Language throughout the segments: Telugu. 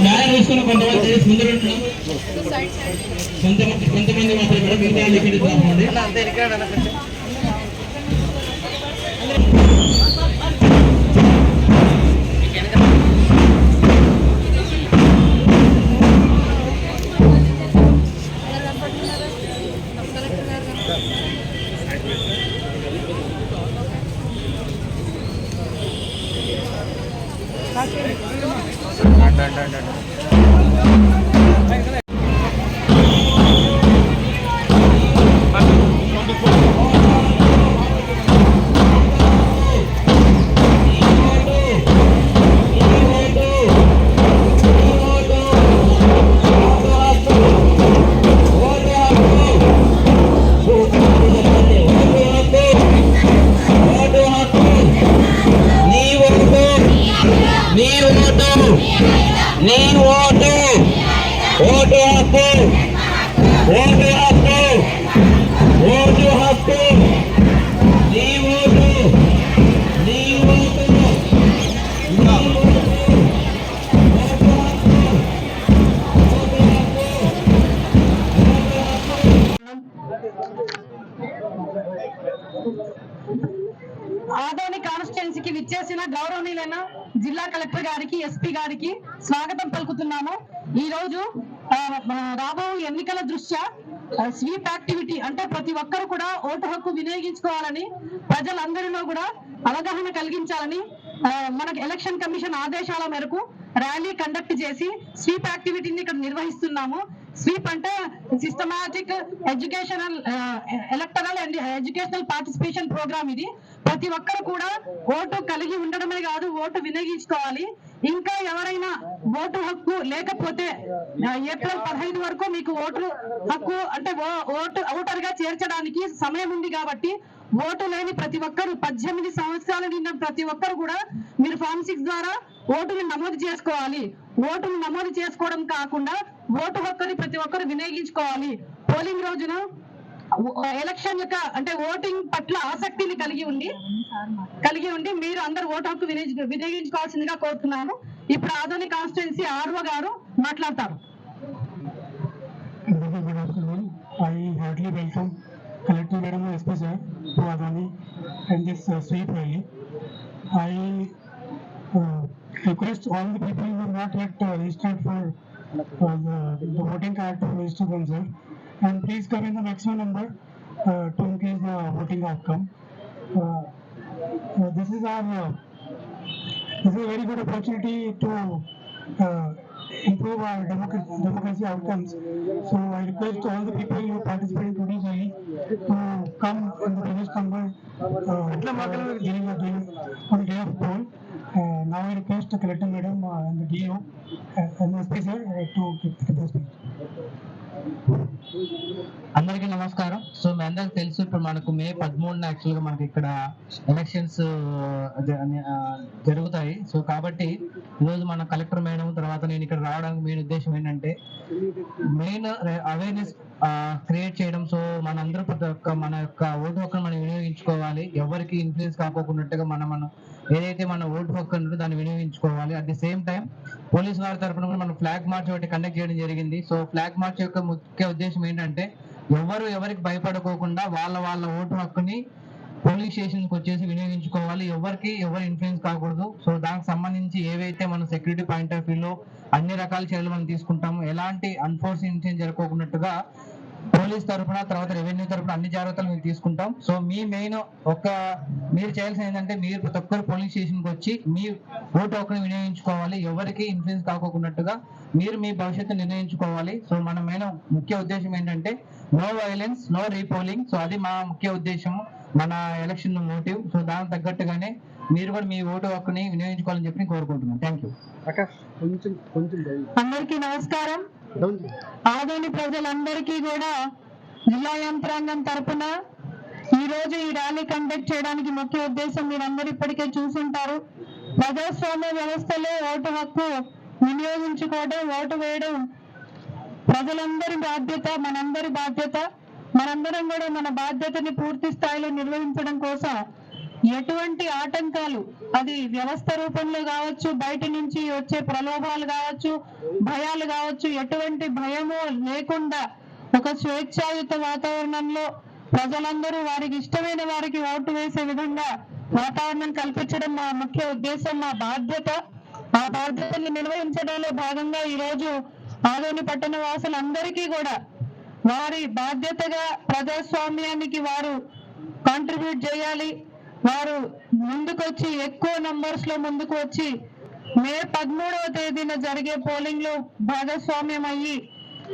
బ్యానర్ వేసుకుని కొంతమంది ముందు కొంతమంది మాత్రం కూడా మిగతా లిఖిత ఆదోని కాన్స్టిట్యున్సీకి విచ్చేసిన గౌరవనీయులైన జిల్లా కలెక్టర్ గారికి ఎస్పీ గారికి స్వాగతం పలుకుతున్నాము. ఈ రోజు రాబో ఎన్నికల దృష్ట్యా స్వీప్ యాక్టివిటీ అంటే ప్రతి ఒక్కరు కూడా ఓటు హక్కు వినియోగించుకోవాలని ప్రజలందరిలో కూడా అవగాహన కలిగించాలని మనకు ఎలక్షన్ కమిషన్ ఆదేశాల మేరకు ర్యాలీ కండక్ట్ చేసి స్వీప్ యాక్టివిటీని ఇక్కడ నిర్వహిస్తున్నాము. స్వీప్ అంటే systematic educational electoral and educational participation programme. ఇది ప్రతి ఒక్కరు కూడా ఓటు కలిగి ఉండడమే కాదు, ఓటు వినియోగించుకోవాలి. ఇంకా ఎవరైనా ఓటు హక్కు లేకపోతే ఏప్రిల్ 15 వరకు మీకు ఓటు హక్కు అంటే ఓటర్ గా చేర్చడానికి సమయం ఉంది. కాబట్టి ఓటు లేని ప్రతి ఒక్కరు 18 సంవత్సరాలు నిన్న ప్రతి ఒక్కరు కూడా మీరు ఫామ్ 6 ద్వారా ఓటును నమోదు చేసుకోవాలి. ఓటును నమోదు చేసుకోవడం కాకుండా ఓటు హక్కుని ప్రతి ఒక్కరు వినియోగించుకోవాలి. పోలింగ్ రోజున ఎలక్షన్ యొక్క అంటే ఓటింగ్ పట్ల ఆసక్తిని కలిగి ఉండి మీరు అందరు ఓటు హక్కు వినియోగించుకోవాల్సిందిగా కోరుతున్నాను. ఇప్పుడు ఆదోని కాన్స్టిట్యున్సీ ఆర్ఓ గారు మాట్లాడతారు. I heartily welcome Collector Madam SP sir to Adoni and this sweep rally. I request all the people who are not yet registered for the voting card to register themselves, and please come in the maximum number to increase the voting outcome. This is a very good opportunity to improve our democracy outcomes. So I request all the people who participate in today's rally to come in the biggest number during on the day of poll. Now I request the Collector Madam and the DO and the SP sir to give the speech. అందరికీ నమస్కారం. సో మీ అందరికి తెలుసు ఇప్పుడు మనకు మే 13 యాక్చువల్గా మనకి ఇక్కడ ఎలక్షన్స్ జరుగుతాయి. సో కాబట్టి ఈరోజు మన కలెక్టర్ మేడం తర్వాత నేను ఇక్కడ రావడానికి మెయిన్ ఉద్దేశం ఏంటంటే మెయిన్ అవేర్నెస్ క్రియేట్ చేయడం. సో మనందరూ మన యొక్క ఓటు హక్కును మనం వినియోగించుకోవాలి. ఎవరికి ఇన్ఫ్లుయెన్స్ కాకోకున్నట్టుగా మనం ఏదైతే మన ఓటు హక్కు ఉంటుందో దాన్ని వినియోగించుకోవాలి. At the same time police వారి తరఫున కూడా మనం ఫ్లాగ్ మార్చ్ ఒకటి కండక్ట్ చేయడం జరిగింది. సో ఫ్లాగ్ మార్చ్ యొక్క ముఖ్య ఉద్దేశం ఏంటంటే ఎవరికి భయపడుకోకుండా వాళ్ళ ఓటు హక్కుని పోలింగ్ స్టేషన్కి వచ్చేసి వినియోగించుకోవాలి. ఎవరు ఇన్ఫ్లుయెన్స్ కాకూడదు. సో దానికి సంబంధించి ఏవైతే మనం సెక్యూరిటీ పాయింట్ ఆఫ్ వ్యూలో అన్ని రకాల చర్యలు మనం తీసుకుంటాము. ఎలాంటి అన్ఫోర్స్ ఇన్సిడెంట్ జరగకోకున్నట్టుగా పోలీస్ తరఫున తర్వాత రెవెన్యూ తరఫున అన్ని జాగ్రత్తలు మేము తీసుకుంటాం. సో మీ మెయిన్ మీరు చేయాల్సింది ఏంటంటే మీరు ప్రతి ఒక్కరు పోలింగ్ స్టేషన్కి వచ్చి మీ ఓటు హక్కును వినియోగించుకోవాలి. ఎవరికి ఇన్ఫ్లుయెన్స్ కాకోకున్నట్టుగా మీరు మీ భవిష్యత్తు నిర్ణయించుకోవాలి. సో మన మెయిన్ ముఖ్య ఉద్దేశం ఏంటంటే no violence, no repolling. So అది మా ముఖ్య ఉద్దేశము, మన ఎలక్షన్ మోటివ్. సో దానికి తగ్గట్టుగానే మీరు కూడా మీ ఓటు హక్కుని వినియోగించుకోవాలని చెప్పి కోరుకుంటున్నాను. Thank you. అందరికీ నమస్కారం. ఆదోని ప్రజలందరికీ కూడా జిల్లా యంత్రాంగం తరపున ఈ రోజు ఈ ర్యాలీ కండక్ట్ చేయడానికి ముఖ్య ఉద్దేశం మీరందరూ ఇప్పటికే చూసుంటారు. ప్రజాస్వామ్య వ్యవస్థలో ఓటు హక్కు వినియోగించుకోవడం, ఓటు వేయడం ప్రజలందరి బాధ్యత, మనందరి బాధ్యత. మనందరం కూడా మన బాధ్యతని పూర్తి స్థాయిలో నిర్వహించడం కోసం ఎటువంటి ఆటంకాలు, అది వ్యవస్థ రూపంలో కావచ్చు, బయట నుంచి వచ్చే ప్రలోభాలు కావచ్చు, భయాలు కావచ్చు, ఎటువంటి భయము లేకుండా ఒక స్వేచ్ఛాయుత వాతావరణంలో ప్రజలందరూ వారికి ఇష్టమైన వారికి ఓటు వేసే విధంగా వాతావరణం కల్పించడం మా ముఖ్య ఉద్దేశం, మా బాధ్యత. ఆ బాధ్యతని నిర్వహించడంలో భాగంగా ఈ రోజు ఆదోని పట్టణ వాసులందరికీ కూడా వారి బాధ్యతగా ప్రజాస్వామ్యానికి వారు కాంట్రిబ్యూట్ చేయాలి. వారు ముందుకొచ్చి ఎక్కువ నంబర్స్ లో ముందుకు వచ్చి మే 13వ తేదీన జరిగే పోలింగ్ లో భాగస్వామ్యం అయ్యి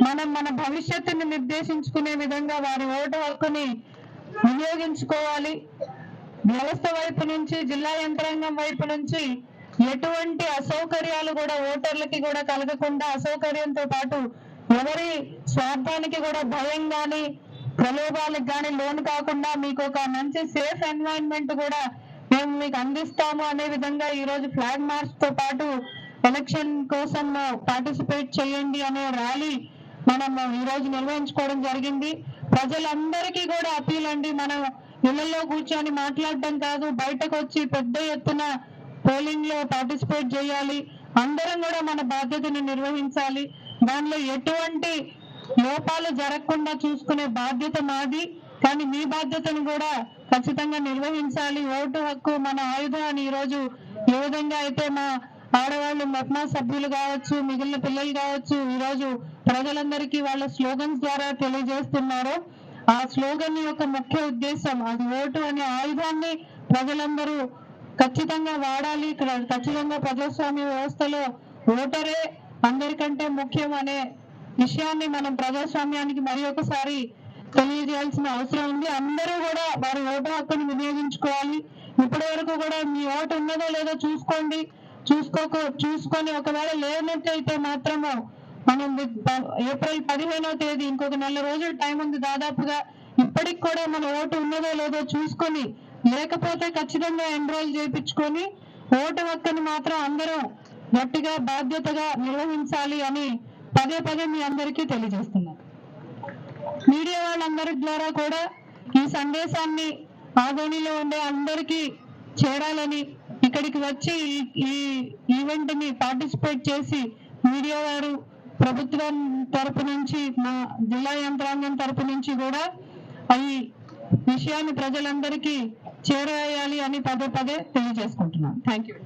మనం మన భవిష్యత్తుని నిర్దేశించుకునే విధంగా వారి ఓటు హక్కుని వినియోగించుకోవాలి. వ్యవస్థ వైపు నుంచి, జిల్లా యంత్రాంగం వైపు నుంచి ఎటువంటి అసౌకర్యాలు కూడా ఓటర్లకి కూడా కలగకుండా, అసౌకర్యంతో పాటు ఎవరి స్వార్థానికి కూడా భయం గాని ప్రలోభాలకు గాని లోను కాకుండా మీకు ఒక మంచి సేఫ్ ఎన్వైరన్మెంట్ కూడా మేము మీకు అందిస్తాము అనే విధంగా ఈ రోజు ఫ్లాగ్ మార్చ్ తో పాటు ఎలక్షన్ కోసం పార్టిసిపేట్ చేయండి అనే ర్యాలీ మనం ఈ రోజు నిర్వహించుకోవడం జరిగింది. ప్రజలందరికీ కూడా అపీల్ అండి, మనం ఇళ్లలో కూర్చొని మాట్లాడడం కాదు, బయటకు వచ్చి పెద్ద ఎత్తున పోలింగ్ లో పార్టిసిపేట్ చేయాలి. అందరం కూడా మన బాధ్యతను నిర్వహించాలి. దానిలో ఎటువంటి లోపాలు జరగకుండా చూసుకునే బాధ్యత మాది. కానీ మీ బాధ్యతను కూడా ఖచ్చితంగా నిర్వహించాలి. ఓటు హక్కు మన ఆయుధం అని ఈ రోజు ఏ విధంగా అయితే మా ఆడవాళ్ళు, మెప్మా సభ్యులు కావచ్చు, మిగిలిన పిల్లలు కావచ్చు, ఈ రోజు ప్రజలందరికీ వాళ్ళ స్లోగన్స్ ద్వారా తెలియజేస్తున్నారో, ఆ స్లోగన్ యొక్క ముఖ్య ఉద్దేశం అది ఓటు అనే ఆయుధాన్ని ప్రజలందరూ ఖచ్చితంగా వాడాలి. ఖచ్చితంగా ప్రజాస్వామ్య వ్యవస్థలో ఓటరే అందరికంటే ముఖ్యం అనే విషయాన్ని మనం ప్రజాస్వామ్యానికి మరి ఒకసారి తెలియజేయాల్సిన అవసరం ఉంది. అందరూ కూడా వారి ఓటు హక్కును వినియోగించుకోవాలి. ఇప్పటి వరకు కూడా మీ ఓటు ఉన్నదో లేదో చూసుకోండి. చూసుకొని ఒకవేళ లేనట్టయితే మాత్రము మనం ఏప్రిల్ 15వ తేదీ, ఇంకొక 4 రోజులు టైం ఉంది దాదాపుగా. ఇప్పటికి కూడా మన ఓటు ఉన్నదో లేదో చూసుకొని, లేకపోతే ఖచ్చితంగా ఎన్రోల్ చేయించుకొని ఓటు హక్కుని మాత్రం అందరూ గట్టిగా బాధ్యతగా నిర్వహించాలి అని పదే పదే మీ అందరికీ తెలియజేస్తున్నాను. మీడియా వాళ్ళందరి ద్వారా కూడా ఈ సందేశాన్ని ఆదోనిలో ఉండే అందరికీ చేరాలని, ఇక్కడికి వచ్చి ఈ ఈవెంట్ ని పార్టిసిపేట్ చేసి మీడియా వారు, ప్రభుత్వం తరపు నుంచి, మా జిల్లా యంత్రాంగం తరపు నుంచి కూడా ఈ విషయాన్ని ప్రజలందరికీ చేరేయాలి అని పదే పదే తెలియజేసుకుంటున్నాను. Thank you.